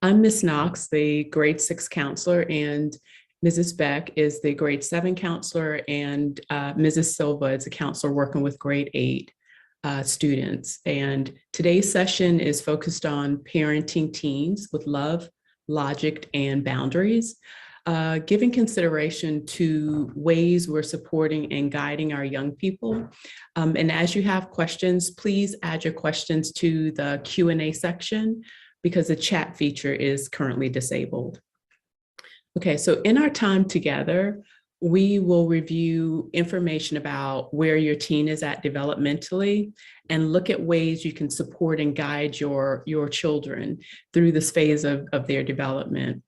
I'm Miss Knox, the grade 6 counselor, and Mrs. Beck is the grade 7 counselor, and Mrs. Silva is a counselor working with grade 8 students. And today's session is focused on parenting teens with love, logic, and boundaries, giving consideration to ways we're supporting and guiding our young people. And as you have questions, please add your questions to the Q&A section, because the chat feature is currently disabled. Okay, so in our time together, we will review information about where your teen is at developmentally and look at ways you can support and guide your children through this phase of their development.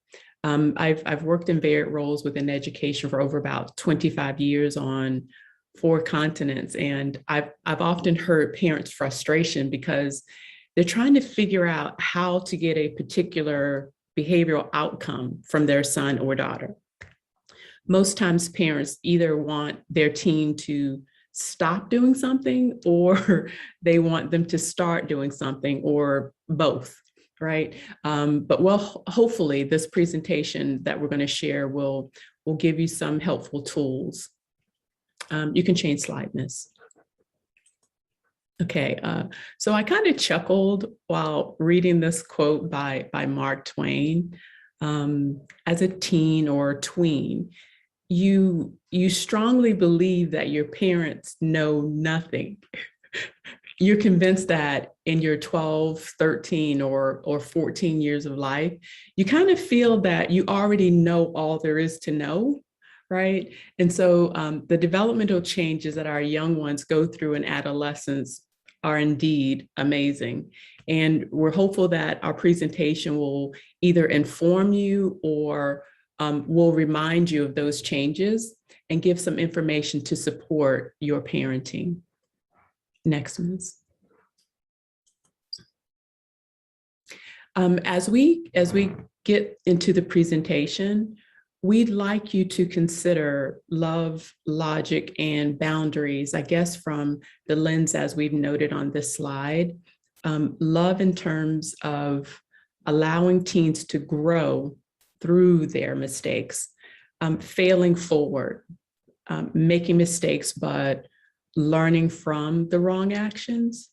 I've worked in varied roles within education for over about 25 years on 4 continents, and I've often heard parents' frustration because they're trying to figure out how to get a particular behavioral outcome from their son or daughter. Most times parents either want their teen to stop doing something or they want them to start doing something, or both, right? But hopefully this presentation that we're going to share will give you some helpful tools. You can change slide, Miss. Okay, so I kind of chuckled while reading this quote by Mark Twain. As a teen or tween, you strongly believe that your parents know nothing. You're convinced that in your 12, 13, or 14 years of life, you kind of feel that you already know all there is to know, right? And so the developmental changes that our young ones go through in adolescence are indeed amazing. And we're hopeful that our presentation will either inform you or will remind you of those changes and give some information to support your parenting. Next, Ms. As we get into the presentation, we'd like you to consider love, logic, and boundaries, I guess, from the lens as we've noted on this slide. Love in terms of allowing teens to grow through their mistakes, failing forward, making mistakes, but learning from the wrong actions.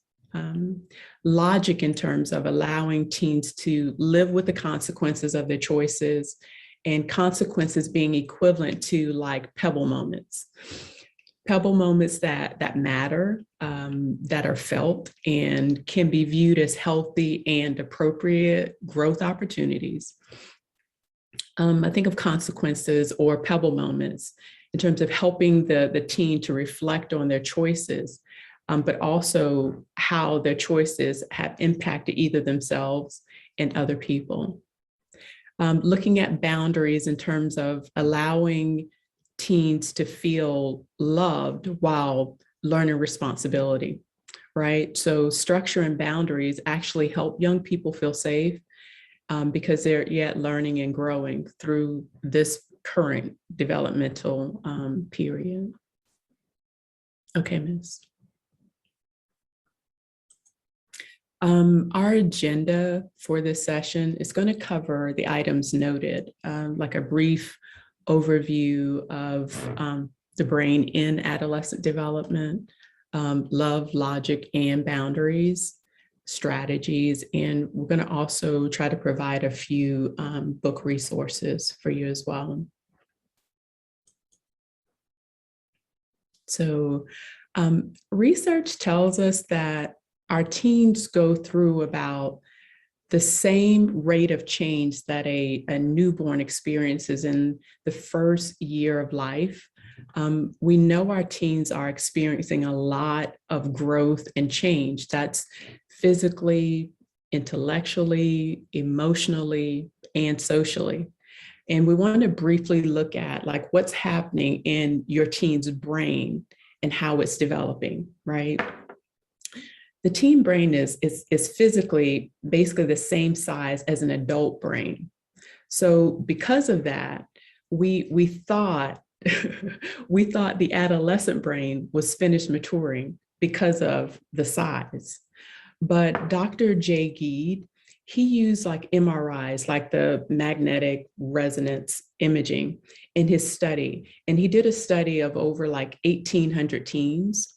Logic in terms of allowing teens to live with the consequences of their choices, and consequences being equivalent to like pebble moments that matter, that are felt and can be viewed as healthy and appropriate growth opportunities. I think of consequences or pebble moments in terms of helping the teen to reflect on their choices, but also how their choices have impacted either themselves and other people. Looking at boundaries in terms of allowing teens to feel loved while learning responsibility, right? So structure and boundaries actually help young people feel safe because they're yet learning and growing through this current developmental period. Okay, Ms. Our agenda for this session is going to cover the items noted, like a brief overview of the brain in adolescent development, love, logic, and boundaries, strategies, and we're going to also try to provide a few book resources for you as well. So research tells us that our teens go through about the same rate of change that a newborn experiences in the first year of life. We know our teens are experiencing a lot of growth and change. That's physically, intellectually, emotionally, and socially. And we want to briefly look at like what's happening in your teen's brain and how it's developing, right? The teen brain is physically basically the same size as an adult brain. So because of that, we thought we thought the adolescent brain was finished maturing because of the size. But Dr. Jay Geed, he used like MRIs, like the magnetic resonance imaging in his study. And he did a study of over like 1,800 teens.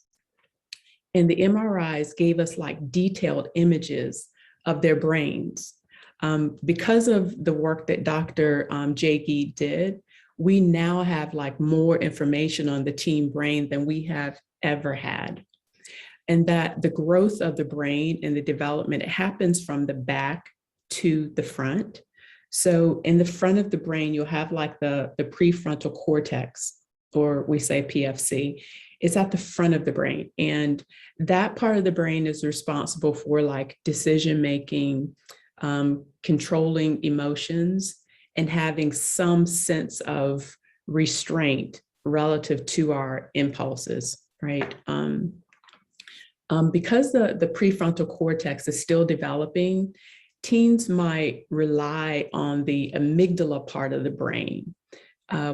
And the MRIs gave us like detailed images of their brains. Because of the work that Dr. Jaggi did, we now have like more information on the teen brain than we have ever had. And that the growth of the brain and the development, it happens from the back to the front. So in the front of the brain, you'll have like the prefrontal cortex, or we say PFC. It's at the front of the brain. And that part of the brain is responsible for like decision making, controlling emotions, and having some sense of restraint relative to our impulses, right? Because the prefrontal cortex is still developing, teens might rely on the amygdala part of the brain,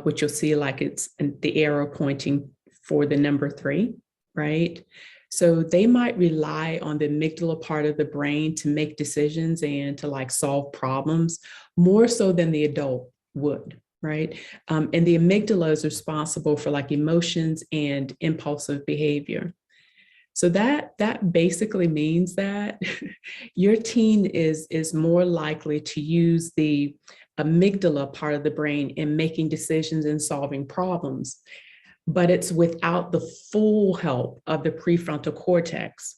which you'll see like it's the arrow pointing for the number 3, right? So they might rely on the amygdala part of the brain to make decisions and to like solve problems more so than the adult would, right? And the amygdala is responsible for like emotions and impulsive behavior. So that basically means that your teen is more likely to use the amygdala part of the brain in making decisions and solving problems, but it's without the full help of the prefrontal cortex,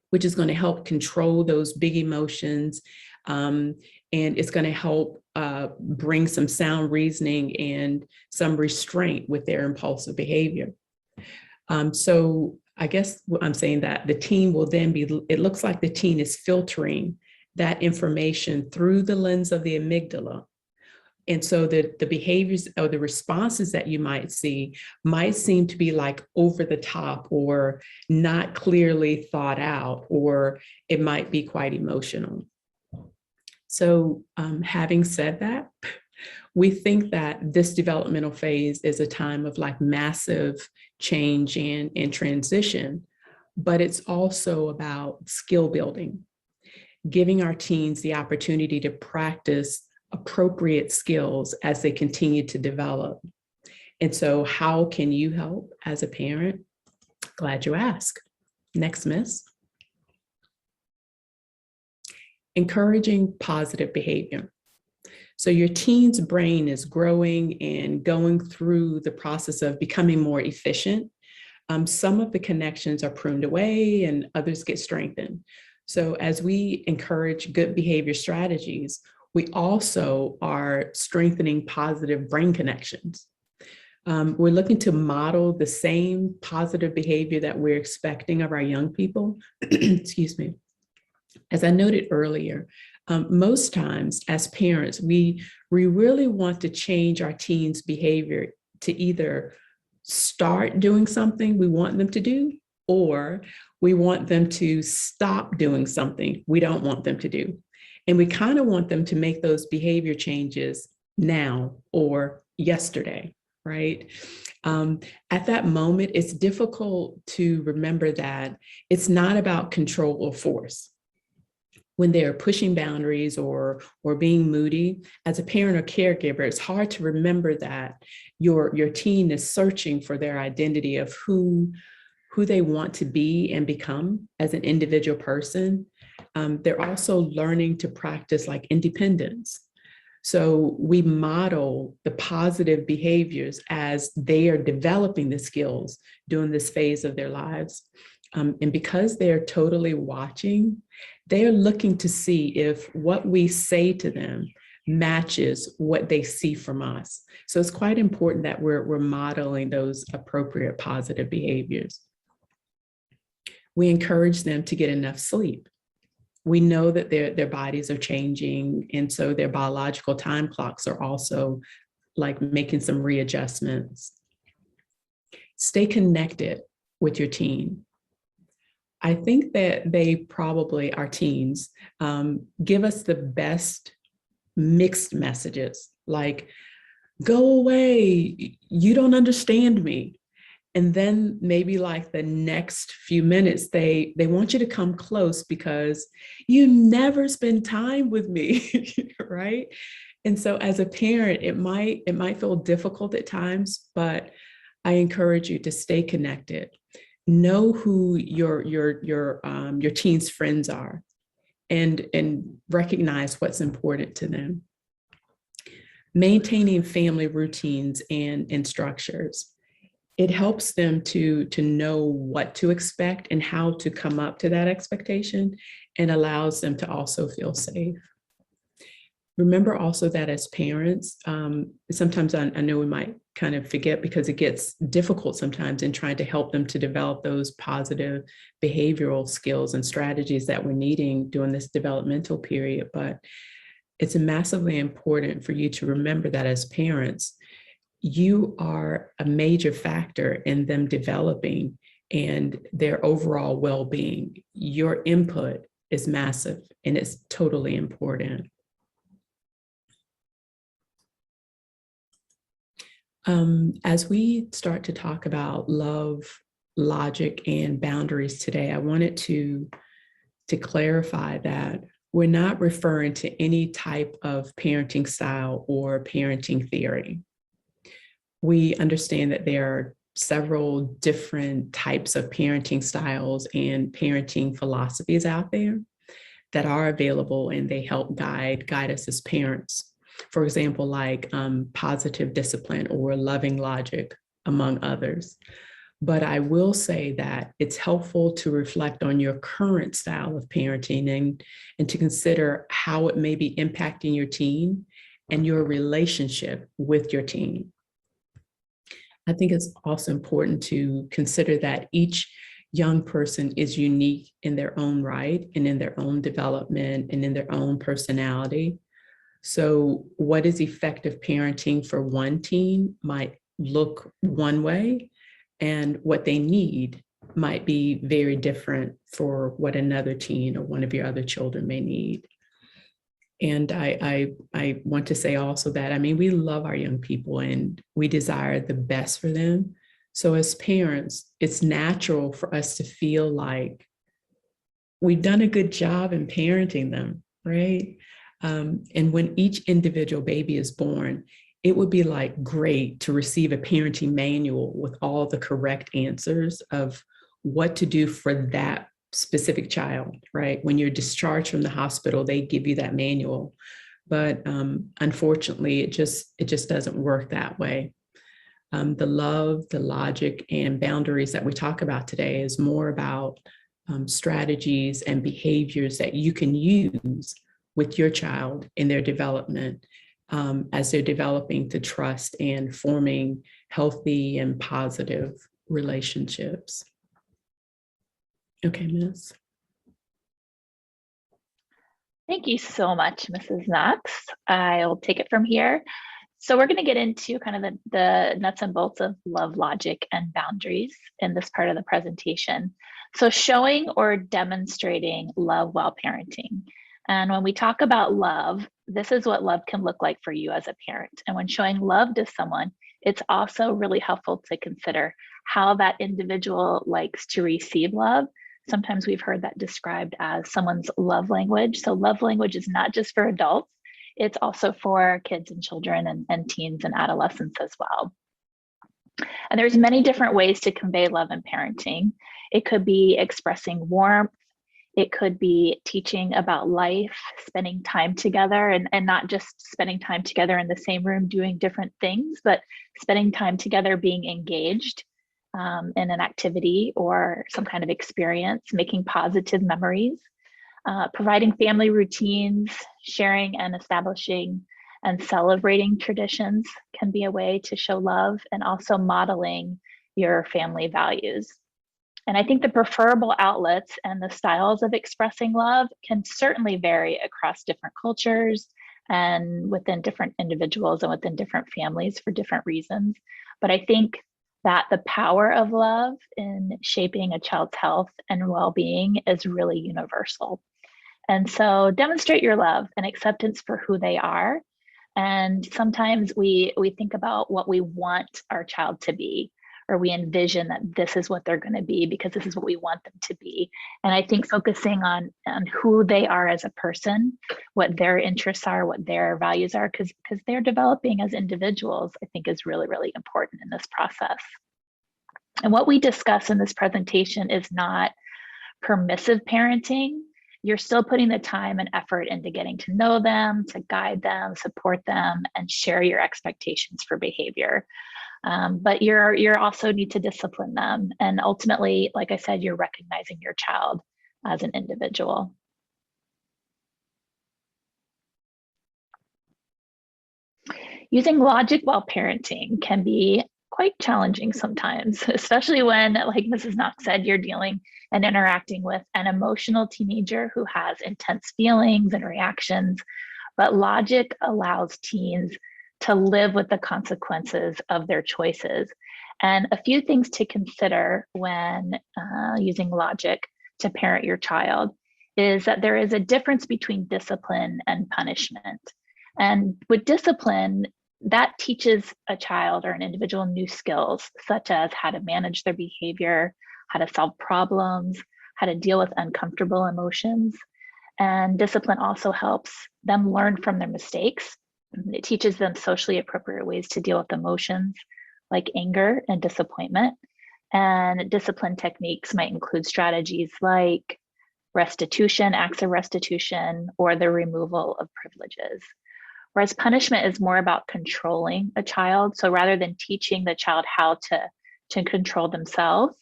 which is going to help control those big emotions, and it's going to help bring some sound reasoning and some restraint with their impulsive behavior. So I guess I'm saying that the teen will then be, it looks like the teen is filtering that information through the lens of the amygdala. And so the behaviors or the responses that you might see might seem to be like over the top or not clearly thought out, or it might be quite emotional. So having said that, we think that this developmental phase is a time of like massive change and transition, but it's also about skill building, giving our teens the opportunity to practice appropriate skills as they continue to develop. And so how can you help as a parent? Glad you asked. Next, Miss. Encouraging positive behavior. So your teen's brain is growing and going through the process of becoming more efficient. Some of the connections are pruned away and others get strengthened. So as we encourage good behavior strategies, we also are strengthening positive brain connections. We're looking to model the same positive behavior that we're expecting of our young people. Excuse me. As I noted earlier, most times as parents, we really want to change our teens' behavior to either start doing something we want them to do, or we want them to stop doing something we don't want them to do. And we kind of want them to make those behavior changes now or yesterday, right? At that moment, it's difficult to remember that it's not about control or force. When they're pushing boundaries or being moody, as a parent or caregiver, it's hard to remember that your teen is searching for their identity of who they want to be and become as an individual person. They're also learning to practice like independence. So we model the positive behaviors as they are developing the skills during this phase of their lives. And because they're totally watching, they're looking to see if what we say to them matches what they see from us. So it's quite important that we're modeling those appropriate positive behaviors. We encourage them to get enough sleep. We know that their bodies are changing, and so their biological time clocks are also like making some readjustments. Stay connected with your teen. I think that they probably, our teens, give us the best mixed messages, like, go away, you don't understand me. And then maybe like the next few minutes, they want you to come close because you never spend time with me, right? And so as a parent, it might feel difficult at times, but I encourage you to stay connected. Know who your teen's friends are, and recognize what's important to them. Maintaining family routines and structures. It helps them to know what to expect and how to come up to that expectation, and allows them to also feel safe. Remember also that as parents, sometimes I know we might kind of forget because it gets difficult sometimes in trying to help them to develop those positive behavioral skills and strategies that we're needing during this developmental period. But it's massively important for you to remember that as parents, you are a major factor in them developing and their overall well-being. Your input is massive and it's totally important. As we start to talk about love, logic, and boundaries today, I wanted to clarify that we're not referring to any type of parenting style or parenting theory. We understand that there are several different types of parenting styles and parenting philosophies out there that are available, and they help guide us as parents. For example, like positive discipline or loving logic, among others. But I will say that it's helpful to reflect on your current style of parenting, and to consider how it may be impacting your teen and your relationship with your teen. I think it's also important to consider that each young person is unique in their own right and in their own development and in their own personality. So what is effective parenting for one teen might look one way, and what they need might be very different for what another teen or one of your other children may need. And I want to say also that, I mean, we love our young people and we desire the best for them. So as parents, it's natural for us to feel like we've done a good job in parenting them, right? And when each individual baby is born, it would be like great to receive a parenting manual with all the correct answers of what to do for that specific child, right? When you're discharged from the hospital, they give you that manual. But unfortunately, it just doesn't work that way. The love, the logic, and boundaries that we talk about today is more about strategies and behaviors that you can use with your child in their development, as they're developing to trust and forming healthy and positive relationships. Okay, Miss. Thank you so much, Mrs. Knox. I'll take it from here. So we're going to get into kind of the nuts and bolts of love, logic, and boundaries in this part of the presentation. So showing or demonstrating love while parenting. And when we talk about love, this is what love can look like for you as a parent. And when showing love to someone, it's also really helpful to consider how that individual likes to receive love. Sometimes we've heard that described as someone's love language. So love language is not just for adults, it's also for kids and children and teens and adolescents as well. And there's many different ways to convey love in parenting. It could be expressing warmth. It could be teaching about life, spending time together, and not just spending time together in the same room doing different things, but spending time together being engaged in an activity or some kind of experience, making positive memories, providing family routines, sharing and establishing and celebrating traditions can be a way to show love, and also modeling your family values. And I think the preferable outlets and the styles of expressing love can certainly vary across different cultures and within different individuals and within different families for different reasons. But I think that the power of love in shaping a child's health and well-being is really universal. And so demonstrate your love and acceptance for who they are. And sometimes we think about what we want our child to be, or we envision that this is what they're going to be because this is what we want them to be. And I think focusing on who they are as a person, what their interests are, what their values are, because they're developing as individuals, I think is really, really important in this process. And what we discuss in this presentation is not permissive parenting. You're still putting the time and effort into getting to know them, to guide them, support them, and share your expectations for behavior. But you're also need to discipline them. And ultimately, like I said, you're recognizing your child as an individual. Using logic while parenting can be quite challenging sometimes, especially when, like Mrs. Knox said, you're dealing and interacting with an emotional teenager who has intense feelings and reactions. But logic allows teens to live with the consequences of their choices. And a few things to consider when using logic to parent your child is that there is a difference between discipline and punishment. And with discipline, that teaches a child or an individual new skills, such as how to manage their behavior, how to solve problems, how to deal with uncomfortable emotions. And discipline also helps them learn from their mistakes. It teaches them socially appropriate ways to deal with emotions like anger and disappointment. And discipline techniques might include strategies like restitution, acts of restitution, or the removal of privileges. Whereas punishment is more about controlling a child. So rather than teaching the child how to control themselves,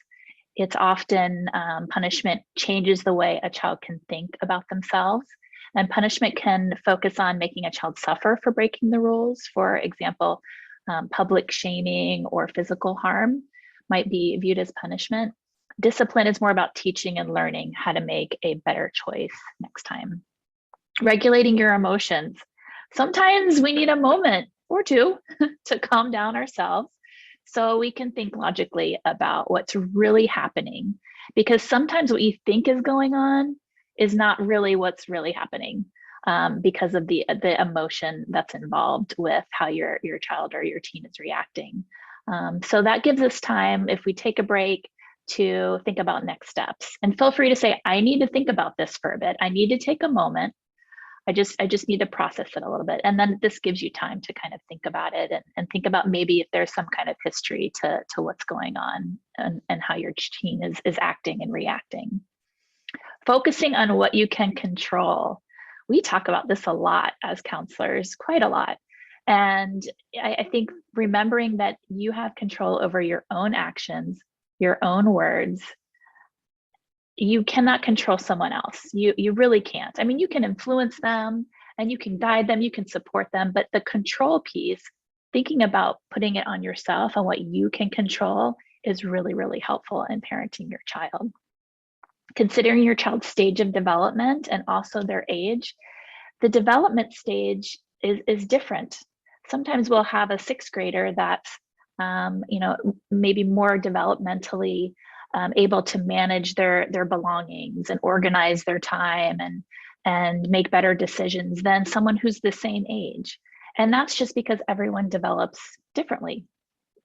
it's often punishment changes the way a child can think about themselves. And punishment can focus on making a child suffer for breaking the rules. For example, public shaming or physical harm might be viewed as punishment. Discipline is more about teaching and learning how to make a better choice next time. Regulating your emotions. Sometimes we need a moment or two to calm down ourselves so we can think logically about what's really happening, because sometimes what you think is going on is not really what's really happening because of the emotion that's involved with how your child or your teen is reacting. So that gives us time, if we take a break, to think about next steps. And feel free to say, I need to think about this for a bit. I need to take a moment. I just need to process it a little bit. And then this gives you time to kind of think about it and think about maybe if there's some kind of history to what's going on and how your teen is acting and reacting. Focusing on what you can control. We talk about this a lot as counselors, quite a lot. And I think remembering that you have control over your own actions, your own words. You cannot control someone else. You really can't. I mean, you can influence them and you can guide them, you can support them, but the control piece, thinking about putting it on yourself and what you can control is really, really helpful in parenting your child. Considering your child's stage of development and also their age, the development stage is different. Sometimes we'll have a sixth grader that's maybe more developmentally able to manage their belongings and organize their time and make better decisions than someone who's the same age. And that's just because everyone develops differently,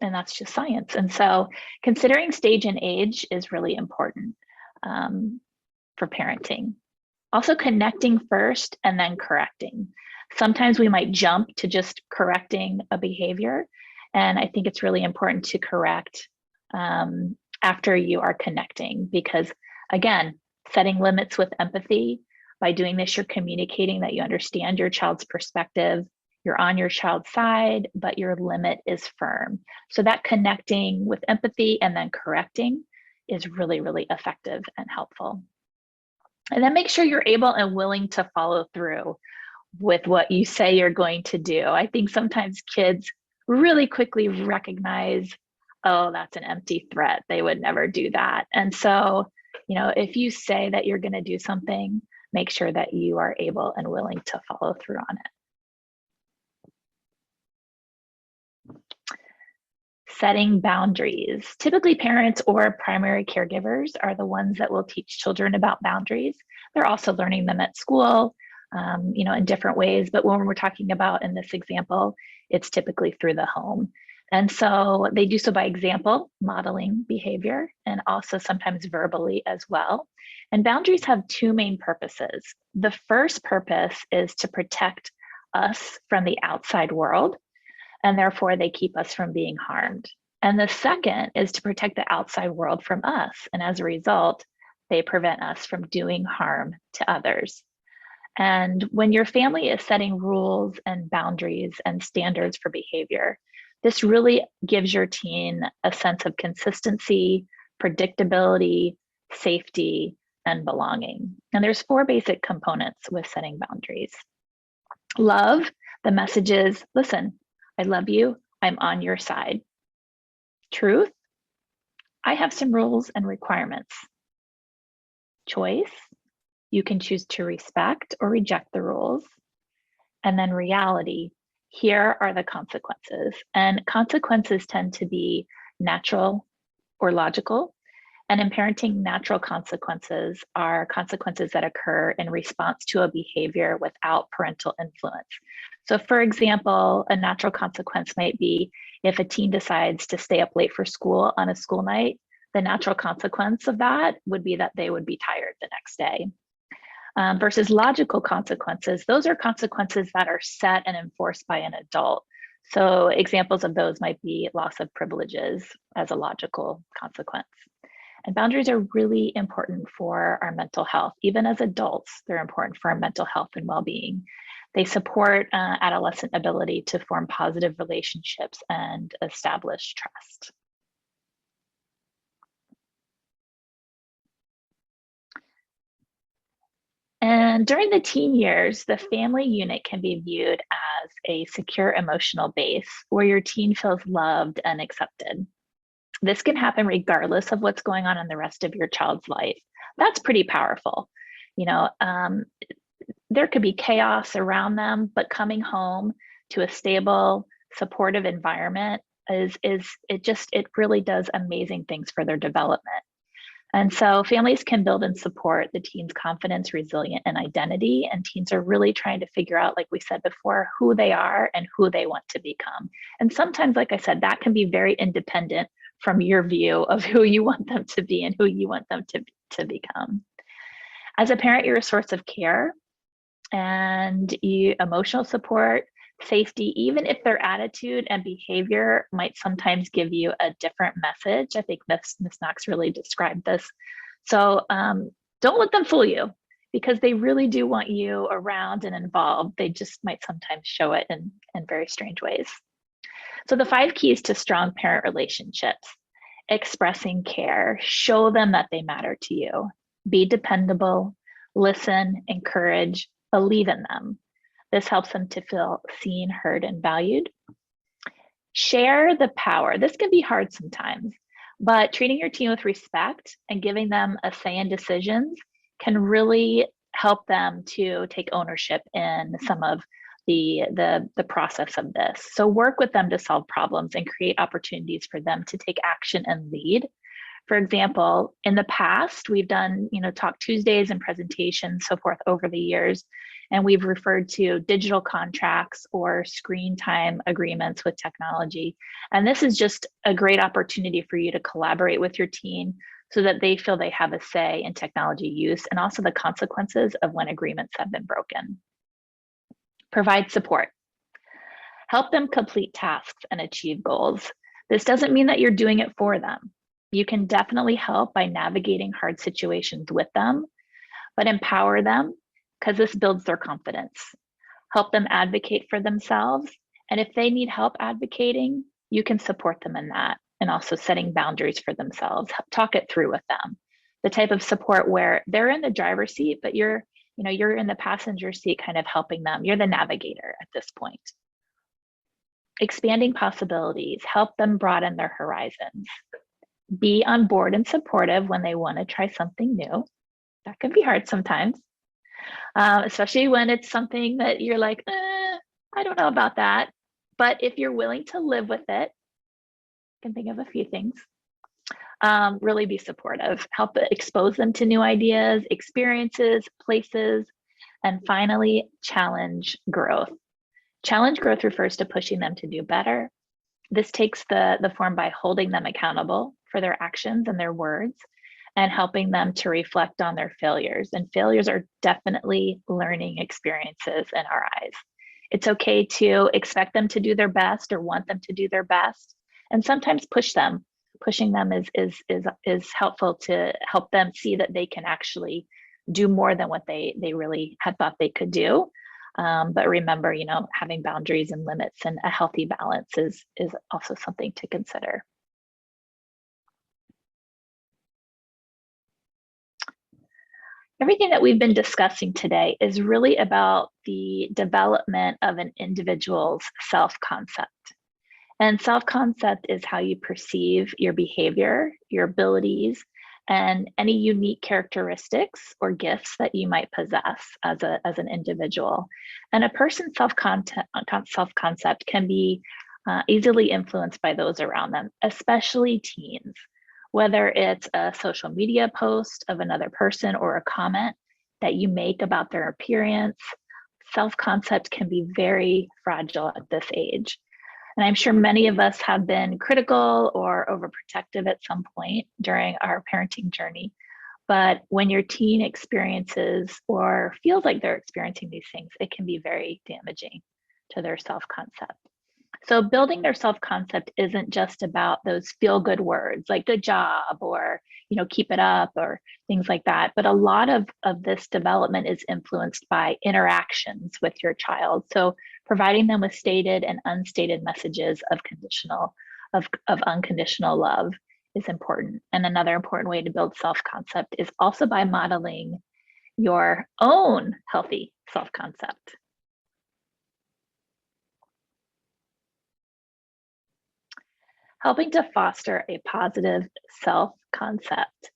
and that's just science. And so considering stage and age is really important for parenting. Also connecting first and then correcting. Sometimes we might jump to just correcting a behavior. And I think it's really important to correct after you are connecting, because again, setting limits with empathy, by doing this, you're communicating that you understand your child's perspective, you're on your child's side, but your limit is firm. So that connecting with empathy and then correcting is really, really effective and helpful. And then make sure you're able and willing to follow through with what you say you're going to do. I think sometimes kids really quickly recognize, oh, that's an empty threat. They would never do that. And so, if you say that you're going to do something, make sure that you are able and willing to follow through on it. Setting boundaries. Typically, parents or primary caregivers are the ones that will teach children about boundaries. They're also learning them at school, in different ways. But when we're talking about in this example, it's typically through the home. And so they do so by example, modeling behavior, and also sometimes verbally as well. And boundaries have two main purposes. The first purpose is to protect us from the outside world, and therefore they keep us from being harmed. And the second is to protect the outside world from us. And as a result, they prevent us from doing harm to others. And when your family is setting rules and boundaries and standards for behavior, this really gives your teen a sense of consistency, predictability, safety, and belonging. And there's four basic components with setting boundaries. Love, the message is, listen, I love you, I'm on your side. Truth, I have some rules and requirements. Choice, you can choose to respect or reject the rules. And then reality, here are the consequences. And consequences tend to be natural or logical. And in parenting, natural consequences are consequences that occur in response to a behavior without parental influence. So for example, a natural consequence might be if a teen decides to stay up late for school on a school night, the natural consequence of that would be that they would be tired the next day. Versus logical consequences, those are consequences that are set and enforced by an adult. So examples of those might be loss of privileges as a logical consequence. And boundaries are really important for our mental health. Even as adults, they're important for our mental health and well-being. They support adolescent ability to form positive relationships and establish trust. And during the teen years, the family unit can be viewed as a secure emotional base where your teen feels loved and accepted. This can happen regardless of what's going on in the rest of your child's life. That's pretty powerful. You know, there could be chaos around them, but coming home to a stable, supportive environment it really does amazing things for their development. And so families can build and support the teen's confidence, resilience, and identity. And teens are really trying to figure out, like we said before, who they are and who they want to become. And sometimes, like I said, that can be very independent from your view of who you want them to be and who you want them to become. As a parent, you're a source of care and emotional support, safety, even if their attitude and behavior might sometimes give you a different message. I think Ms. Knox really described this. So don't let them fool you, because they really do want you around and involved. They just might sometimes show it in very strange ways. So the 5 keys to strong parent relationships: expressing care, show them that they matter to you, be dependable, listen, encourage, believe in them. This helps them to feel seen, heard, and valued. Share the power. This can be hard sometimes, but treating your teen with respect and giving them a say in decisions can really help them to take ownership in some of the process of this. So work with them to solve problems and create opportunities for them to take action and lead. For example, in the past, we've done, Talk Tuesdays and presentations, so forth over the years, and we've referred to digital contracts or screen time agreements with technology. And this is just a great opportunity for you to collaborate with your teen so that they feel they have a say in technology use and also the consequences of when agreements have been broken. Provide support. Help them complete tasks and achieve goals. This doesn't mean that you're doing it for them. You can definitely help by navigating hard situations with them, but empower them, because this builds their confidence. Help them advocate for themselves. And if they need help advocating, you can support them in that, and also setting boundaries for themselves. Talk it through with them. The type of support where they're in the driver's seat, but you're in the passenger seat kind of helping them. You're the navigator at this point. Expanding possibilities, help them broaden their horizons. Be on board and supportive when they want to try something new. That can be hard sometimes, especially when it's something that you're like, I don't know about that. But if you're willing to live with it, I can think of a few things. Really be supportive, help expose them to new ideas, experiences, places, and finally, challenge growth. Challenge growth refers to pushing them to do better, This takes the form by holding them accountable for their actions and their words and helping them to reflect on their failures. And failures are definitely learning experiences in our eyes. It's okay to expect them to do their best or want them to do their best, and sometimes push them. Pushing them is helpful to help them see that they can actually do more than what they really had thought they could do. But remember, having boundaries and limits and a healthy balance is also something to consider. Everything that we've been discussing today is really about the development of an individual's self-concept. And self-concept is how you perceive your behavior, your abilities, and any unique characteristics or gifts that you might possess as an individual. And a person's self-concept can be easily influenced by those around them, especially teens. Whether it's a social media post of another person or a comment that you make about their appearance, self-concept can be very fragile at this age. And I'm sure many of us have been critical or overprotective at some point during our parenting journey. But when your teen experiences or feels like they're experiencing these things, it can be very damaging to their self-concept. So building their self-concept isn't just about those feel-good words like good job or, keep it up or things like that. But a lot of this development is influenced by interactions with your child. So providing them with stated and unstated messages of unconditional love is important. And another important way to build self-concept is also by modeling your own healthy self-concept. Helping to foster a positive self-concept.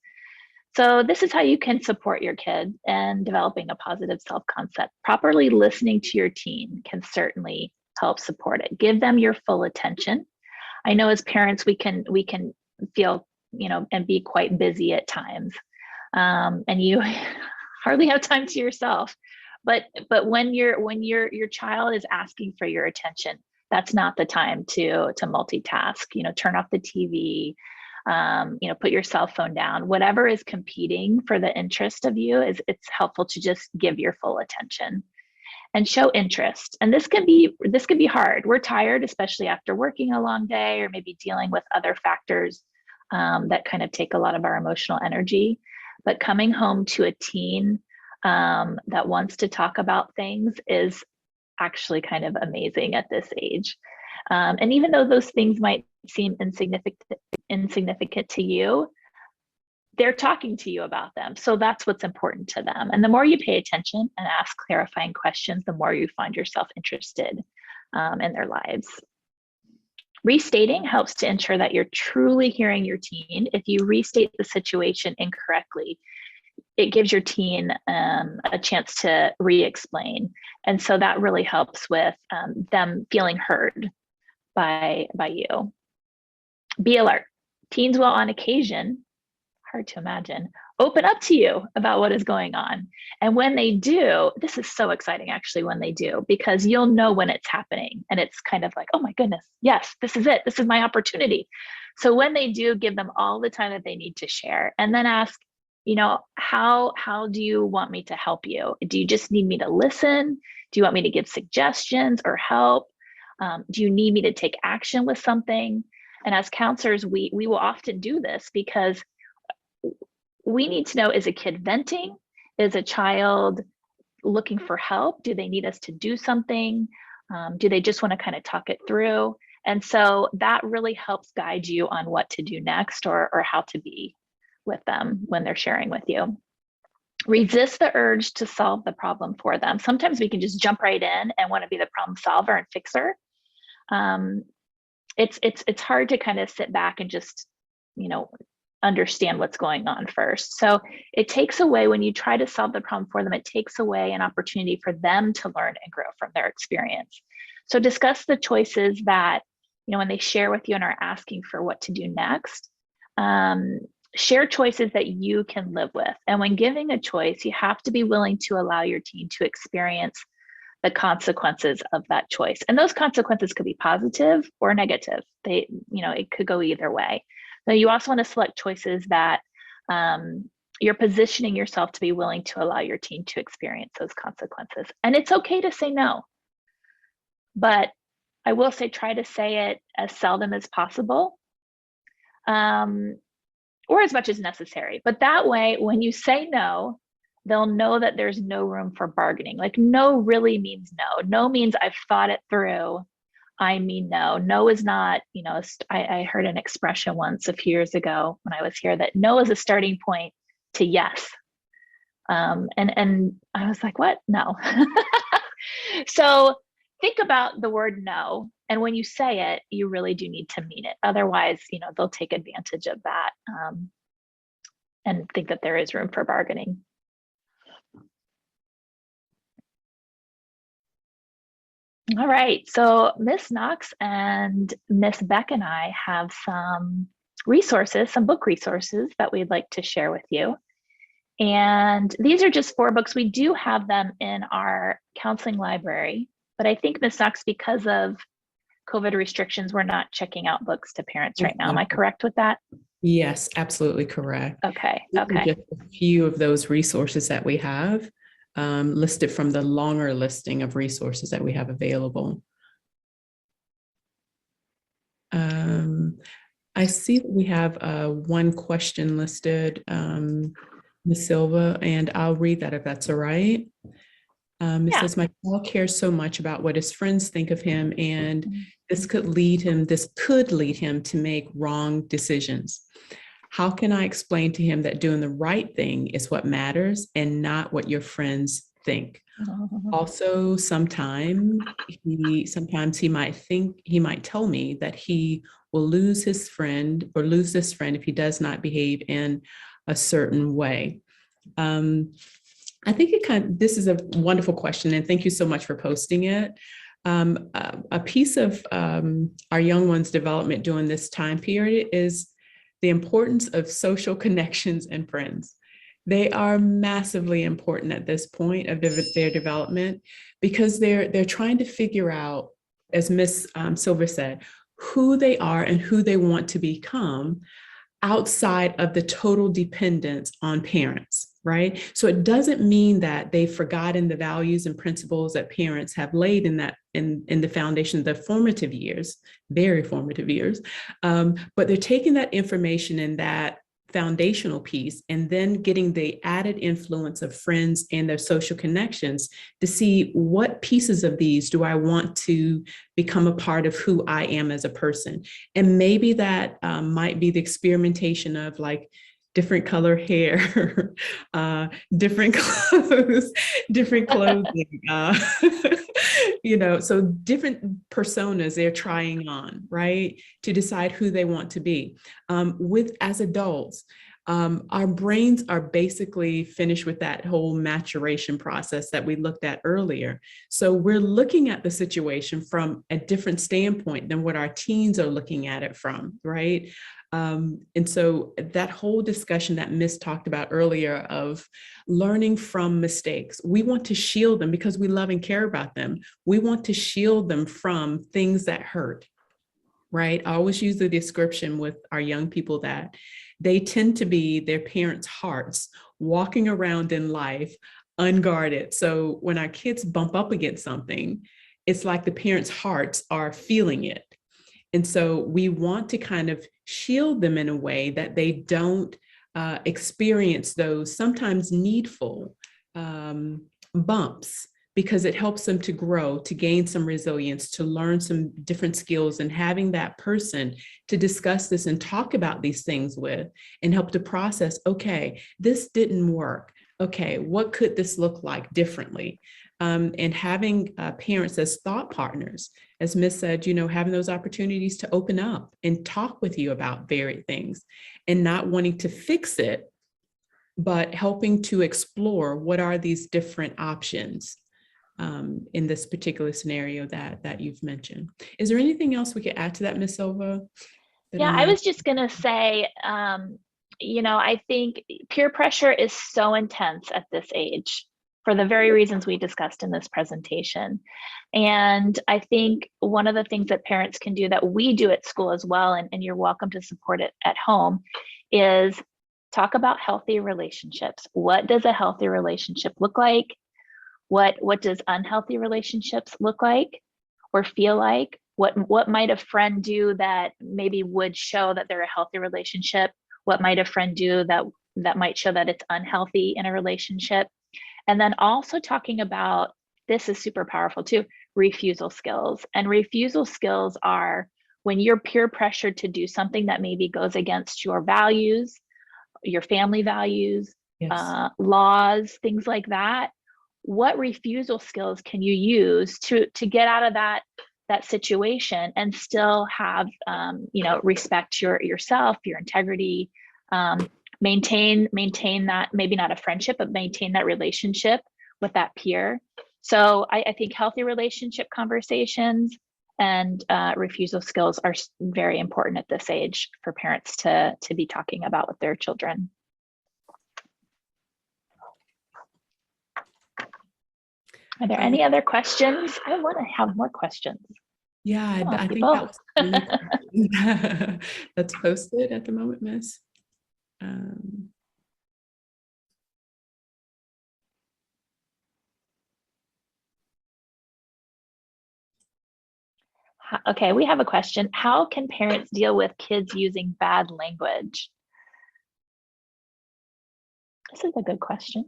So this is how you can support your kid in developing a positive self-concept. Properly listening to your teen can certainly help support it. Give them your full attention. I know as parents, we can feel, and be quite busy at times. And you hardly have time to yourself. But when your child is asking for your attention, that's not the time to multitask. Turn off the TV, put your cell phone down. Whatever is competing for the interest of you, it's helpful to just give your full attention and show interest. And this can be hard. We're tired, especially after working a long day or maybe dealing with other factors that kind of take a lot of our emotional energy. But coming home to a teen that wants to talk about things is actually kind of amazing at this age. And even though those things might seem insignificant to you, they're talking to you about them. So that's what's important to them. And the more you pay attention and ask clarifying questions, the more you find yourself interested in their lives. Restating helps to ensure that you're truly hearing your teen. If you restate the situation incorrectly, it gives your teen a chance to re-explain. And so that really helps with them feeling heard by you. Be alert. Teens will on occasion, hard to imagine, open up to you about what is going on. And when they do, this is so exciting actually when they do, because you'll know when it's happening. And it's kind of like, oh my goodness, yes, this is it. This is my opportunity. So when they do, give them all the time that they need to share, and then ask, how do you want me to help you? Do you just need me to listen? Do you want me to give suggestions or help? Do you need me to take action with something? And as counselors, we will often do this because we need to know, is a kid venting? Is a child looking for help? Do they need us to do something? Do they just want to kind of talk it through? And so that really helps guide you on what to do next or how to be with them when they're sharing with you. Resist the urge to solve the problem for them. Sometimes we can just jump right in and want to be the problem solver and fixer. It's hard to kind of sit back and just, understand what's going on first. So it takes away, when you try to solve the problem for them, it takes away an opportunity for them to learn and grow from their experience. So discuss the choices that, when they share with you and are asking for what to do next. Share choices that you can live with. And when giving a choice, you have to be willing to allow your teen to experience the consequences of that choice. And those consequences could be positive or negative. It could go either way. So you also want to select choices that you're positioning yourself to be willing to allow your teen to experience those consequences. And it's okay to say no. But I will say, try to say it as seldom as possible, or as much as necessary. But that way, when you say no, they'll know that there's no room for bargaining. Like, no really means no. No means I've thought it through. I mean no. No is not, I heard an expression once a few years ago when I was here that no is a starting point to yes. And I was like, what? No. So think about the word no. And when you say it, you really do need to mean it. Otherwise, they'll take advantage of that and think that there is room for bargaining. All right, so Miss Knox and Miss Beck and I have some resources, some book resources that we'd like to share with you. And these are just 4 books. We do have them in our counseling library, but I think Miss Knox, because of COVID restrictions, we're not checking out books to parents right now. Am I correct with that? Yes, absolutely correct. Okay. Just a few of those resources that we have listed from the longer listing of resources that we have available. I see that we have one question listed, Ms. Silva, and I'll read that if that's all right. It says, my child cares so much about what his friends think of him, and this could lead him to make wrong decisions. How can I explain to him that doing the right thing is what matters and not what your friends think? Also, sometimes he might tell me that he will lose his friend or lose this friend if he does not behave in a certain way. I think this is a wonderful question, and thank you so much for posting it. A piece of our young ones' development during this time period is the importance of social connections and friends. They are massively important at this point of their development because they're trying to figure out, as Ms. Silver said, who they are and who they want to become outside of the total dependence on parents, right? So it doesn't mean that they've forgotten the values and principles that parents have laid in the foundation of the formative years, very formative years. But they're taking that information and that foundational piece and then getting the added influence of friends and their social connections to see what pieces of these do I want to become a part of who I am as a person. And maybe that might be the experimentation of like different color hair, different clothes, different clothing, so different personas they're trying on, right? To decide who they want to be. As adults, our brains are basically finished with that whole maturation process that we looked at earlier. So we're looking at the situation from a different standpoint than what our teens are looking at it from, right? And so that whole discussion that Miss talked about earlier of learning from mistakes, we want to shield them because we love and care about them. We want to shield them from things that hurt, right? I always use the description with our young people that they tend to be their parents' hearts walking around in life unguarded. So when our kids bump up against something, it's like the parents' hearts are feeling it. And so we want to kind of shield them in a way that they don't experience those sometimes needful bumps, because it helps them to grow, to gain some resilience, to learn some different skills, and having that person to discuss this and talk about these things with and help to process, okay, this didn't work. Okay, what could this look like differently? And having parents as thought partners, as Miss said, having those opportunities to open up and talk with you about varied things and not wanting to fix it, but helping to explore what are these different options in this particular scenario that you've mentioned. Is there anything else we could add to that, Ms. Silva? Yeah, I was just going to say, I think peer pressure is so intense at this age. for the very reasons we discussed in this presentation. And I think one of the things that parents can do that we do at school as well, and you're welcome to support it at home, is talk about healthy relationships. What does a healthy relationship look like? What does unhealthy relationships look like or feel like? What might a friend do that maybe would show that they're a healthy relationship? What might a friend do that might show that it's unhealthy in a relationship? And then also talking about, this is super powerful too, refusal skills. And refusal skills are when you're peer pressured to do something that maybe goes against your values, your family values, Yes. laws, things like that. What refusal skills can you use to get out of that situation and still have respect yourself, your integrity, maintain that, maybe not a friendship, but maintain that relationship with that peer. So I think healthy relationship conversations and refusal skills are very important at this age for parents to be talking about with their children. Are there any other questions? I want to have more questions. Yeah, I think that was the only question that's posted at the moment, Miss. Okay, we have a question. How can parents deal with kids using bad language? This is a good question.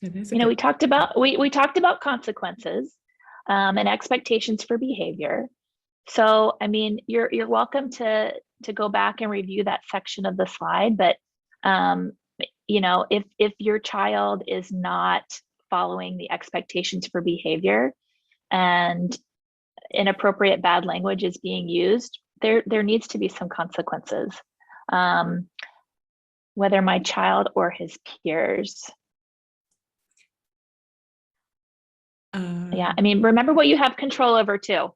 We talked about consequences and expectations for behavior. So, I mean, you're welcome to go back and review that section of the slide, but if your child is not following the expectations for behavior and inappropriate bad language is being used, there needs to be some consequences, whether my child or his peers. Yeah, I mean, remember what you have control over too.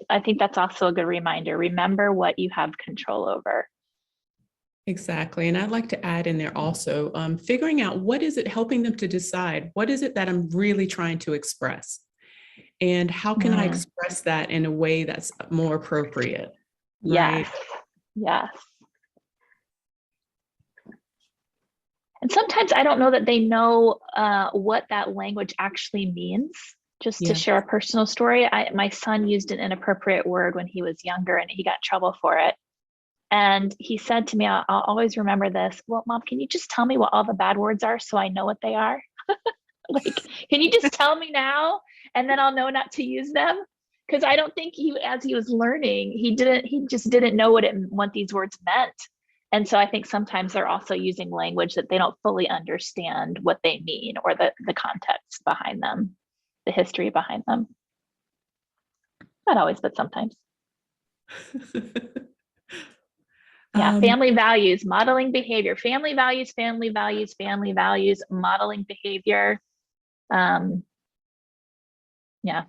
I think that's also a good reminder. Remember what you have control over. Exactly. And I'd like to add in there also, figuring out what is it, helping them to decide, what is it that I'm really trying to express? And how can I express that in a way that's more appropriate? Right? Yes. Yes. And sometimes I don't know that they know what that language actually means. Just to share a personal story, my son used an inappropriate word when he was younger and he got in trouble for it. And he said to me, I'll always remember this. Well, Mom, can you just tell me what all the bad words are so I know what they are? Like, can you just tell me now and then I'll know not to use them? Because I don't think as he was learning, he just didn't know what these words meant. And so I think sometimes they're also using language that they don't fully understand what they mean or the context behind them, the history behind them. Not always, but sometimes. Yeah, family values, modeling behavior, family values, modeling behavior. Yeah.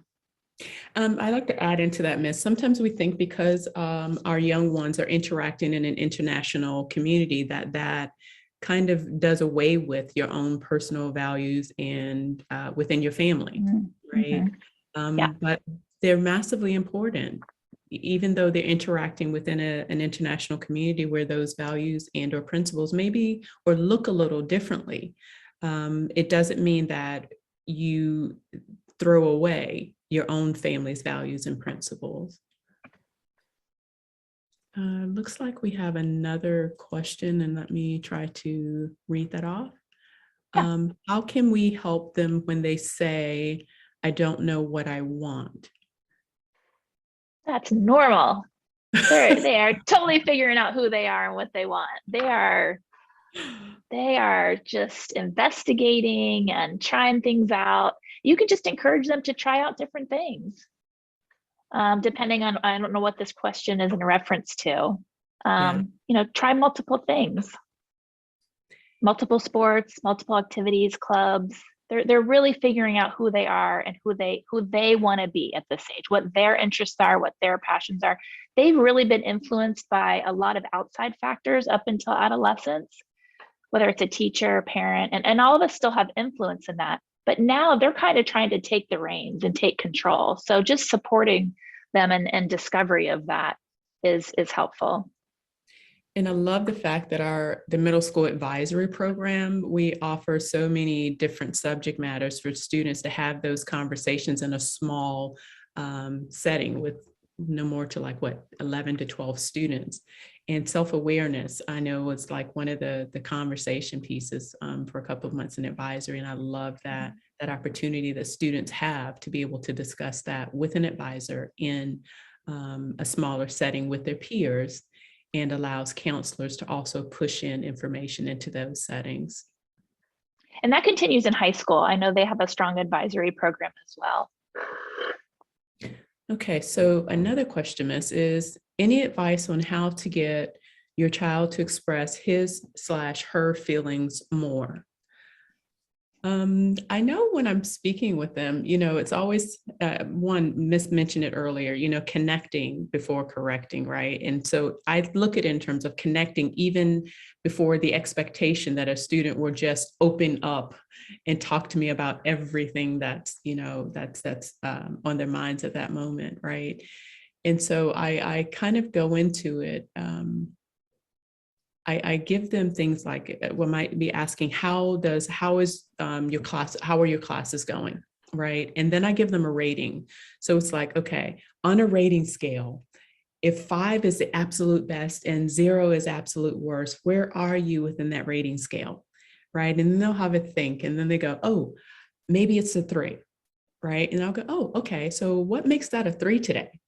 I'd like to add into that, Miss. Sometimes we think because our young ones are interacting in an international community that kind of does away with your own personal values and within your family, right? But they're massively important, even though they're interacting within an international community where those values and or principles maybe or look a little differently. It doesn't mean that you throw away your own family's values and principles. Looks like we have another question, and let me try to read that off. How can we help them when they say, I don't know what I want? That's normal. They are totally figuring out who they are and what they want. They are just investigating and trying things out. You can just encourage them to try out different things. Depending on, I don't know what this question is in reference to. Try multiple things, multiple sports, multiple activities, clubs. They're really figuring out who they are and who they want to be at this age, what their interests are, what their passions are. They've really been influenced by a lot of outside factors up until adolescence, whether it's a teacher, parent, and all of us still have influence in that. but now they're kind of trying to take the reins and take control. So just supporting them and discovery of that is helpful. And I love the fact that the middle school advisory program, we offer so many different subject matters for students to have those conversations in a small setting with no more to like 11 to 12 students. And self-awareness, I know, was like one of the conversation pieces for a couple of months in advisory. And I love that opportunity that students have to be able to discuss that with an advisor in a smaller setting with their peers, and allows counselors to also push in information into those settings. And that continues in high school. I know they have a strong advisory program as well. Okay, so another question, Miss, is any advice on how to get your child to express his/her feelings more? I know when I'm speaking with them, it's always one, Miss mentioned it earlier, connecting before correcting, right? And so I look at it in terms of connecting even before the expectation that a student will just open up and talk to me about everything that's on their minds at that moment, right? And so I kind of go into it. I give them things like we might be asking, how is your class, how are your classes going, right? And then I give them a rating. So it's like, okay, on a rating scale, if 5 is the absolute best and 0 is absolute worst, where are you within that rating scale, right? And then they'll have a think, and then they go, oh, maybe it's a 3, right? And I'll go, oh, okay, so what makes that a 3 today?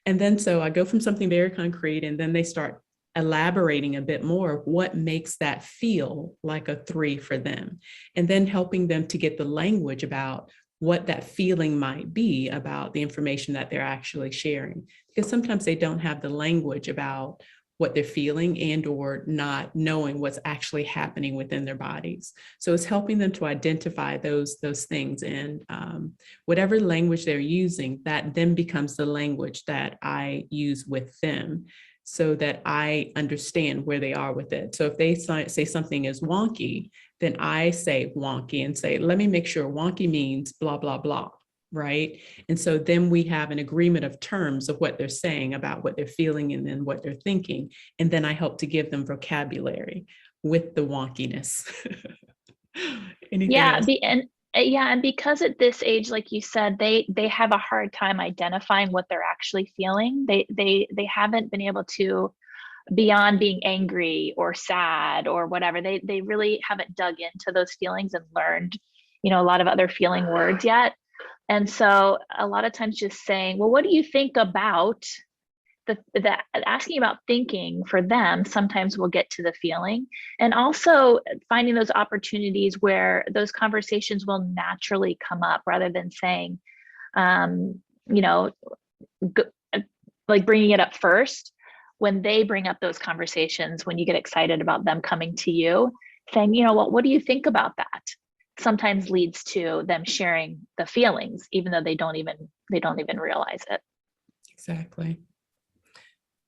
And then so I go from something very concrete, and then they start elaborating a bit more what makes that feel like a 3 for them, and then helping them to get the language about what that feeling might be about the information that they're actually sharing, because sometimes they don't have the language about what they're feeling and or not knowing what's actually happening within their bodies. So it's helping them to identify those things, and whatever language they're using, that then becomes the language that I use with them, so that I understand where they are with it. So if they say something is wonky, then I say wonky and say, let me make sure wonky means blah, blah, blah, right? And so then we have an agreement of terms of what they're saying about what they're feeling and then what they're thinking. And then I help to give them vocabulary with the wonkiness. Anything Yeah, else? and because at this age, like you said, they have a hard time identifying what they're actually feeling. They haven't been able to, beyond being angry or sad or whatever, they really haven't dug into those feelings and learned, a lot of other feeling words yet. And so a lot of times just saying, well, what do you think about the asking about thinking for them sometimes will get to the feeling, and also finding those opportunities where those conversations will naturally come up rather than saying, you know, like bringing it up first. When they bring up those conversations, when you get excited about them coming to you, saying, what do you think about that? Sometimes leads to them sharing the feelings, even though they don't even realize it. Exactly.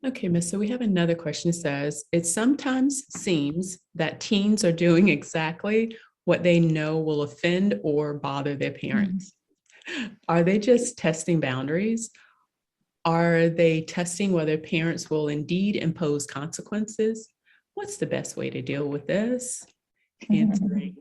Okay, Miss, so we have another question. It says, it sometimes seems that teens are doing exactly what they know will offend or bother their parents. Are they just testing boundaries? Are they testing whether parents will indeed impose consequences? What's the best way to deal with this? Answering.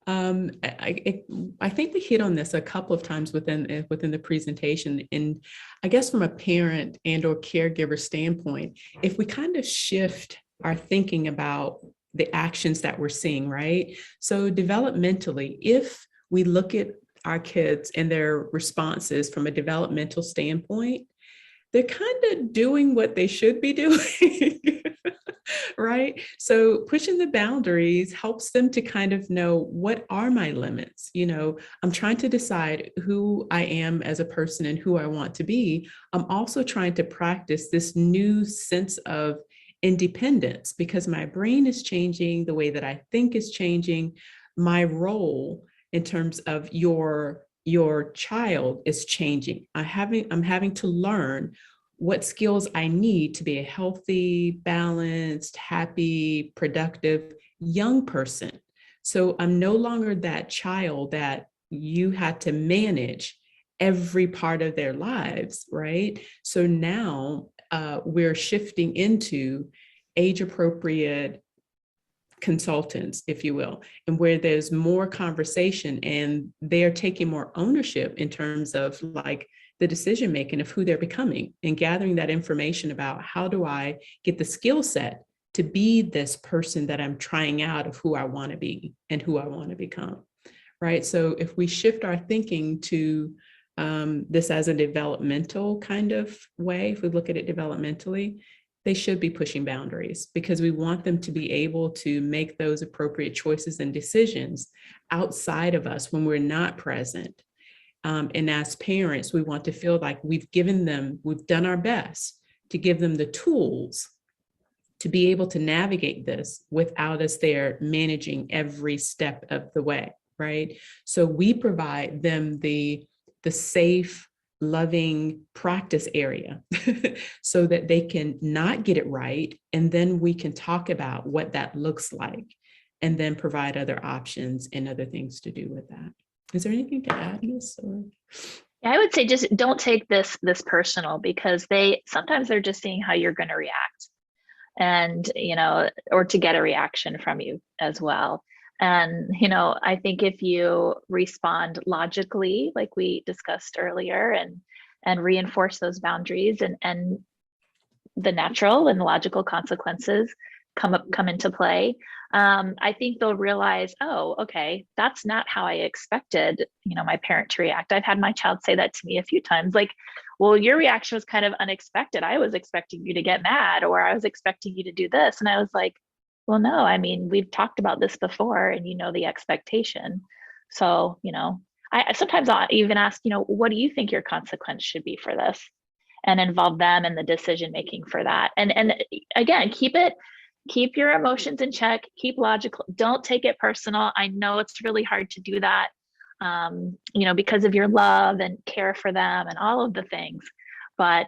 I think we hit on this a couple of times within the presentation, and I guess from a parent and or caregiver standpoint, if we kind of shift our thinking about the actions that we're seeing, right? So developmentally, if we look at our kids and their responses from a developmental standpoint, they're kind of doing what they should be doing. Right? So pushing the boundaries helps them to kind of know, what are my limits? I'm trying to decide who I am as a person and who I want to be. I'm also trying to practice this new sense of independence, because my brain is changing, the way that I think is changing. My role in terms of your child is changing. I'm having to learn what skills I need to be a healthy, balanced, happy, productive young person. So I'm no longer that child that you had to manage every part of their lives, right? So now we're shifting into age appropriate consultants, if you will, and where there's more conversation and they're taking more ownership in terms of like the decision making of who they're becoming and gathering that information about how do I get the skill set to be this person that I'm trying out of who I want to be and who I want to become. Right. So if we shift our thinking to this as a developmental kind of way, if we look at it developmentally, they should be pushing boundaries because we want them to be able to make those appropriate choices and decisions outside of us when we're not present. And as parents, we want to feel like we've done our best to give them the tools to be able to navigate this without us there managing every step of the way, right? So we provide them the safe, loving practice area so that they can not get it right. And then we can talk about what that looks like and then provide other options and other things to do with that. Is there anything to add, Miss? Yeah, I would say just don't take this personal, because sometimes they're just seeing how you're going to react, and or to get a reaction from you as well. And I think if you respond logically, like we discussed earlier, and reinforce those boundaries, and the natural and logical consequences come into play, I think they'll realize, oh, okay, that's not how I expected, my parent to react. I've had my child say that to me a few times, like, well, your reaction was kind of unexpected. I was expecting you to get mad, or I was expecting you to do this. And I was like, well, no, I mean, we've talked about this before, and the expectation. So, I sometimes I'll even ask, what do you think your consequence should be for this? And involve them in the decision making for that. And again, keep your emotions in check, keep logical, don't take it personal. I know it's really hard to do that, because of your love and care for them and all of the things, but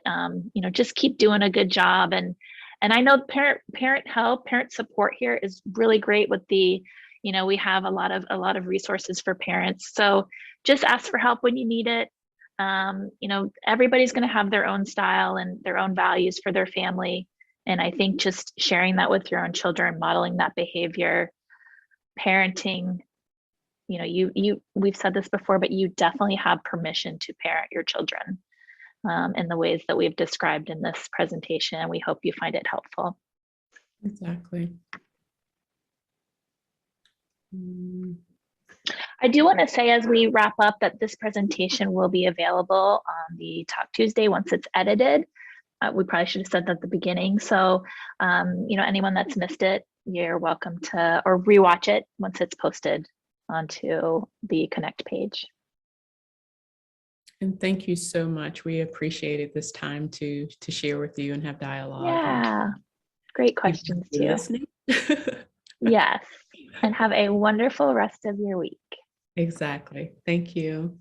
just keep doing a good job. And I know parent help, parent support here is really great with the, we have a lot of resources for parents. So just ask for help when you need it. Everybody's going to have their own style and their own values for their family. And I think just sharing that with your own children, modeling that behavior, parenting, we've said this before, but you definitely have permission to parent your children in the ways that we've described in this presentation. And we hope you find it helpful. Exactly. I do want to say as we wrap up that this presentation will be available on the Talk Tuesday once it's edited. We probably should have said that at the beginning. So, anyone that's missed it, you're welcome to or rewatch it once it's posted onto the Connect page. And thank you so much. We appreciated this time to share with you and have dialogue. Yeah, great questions too. Listening. Yes, and have a wonderful rest of your week. Exactly. Thank you.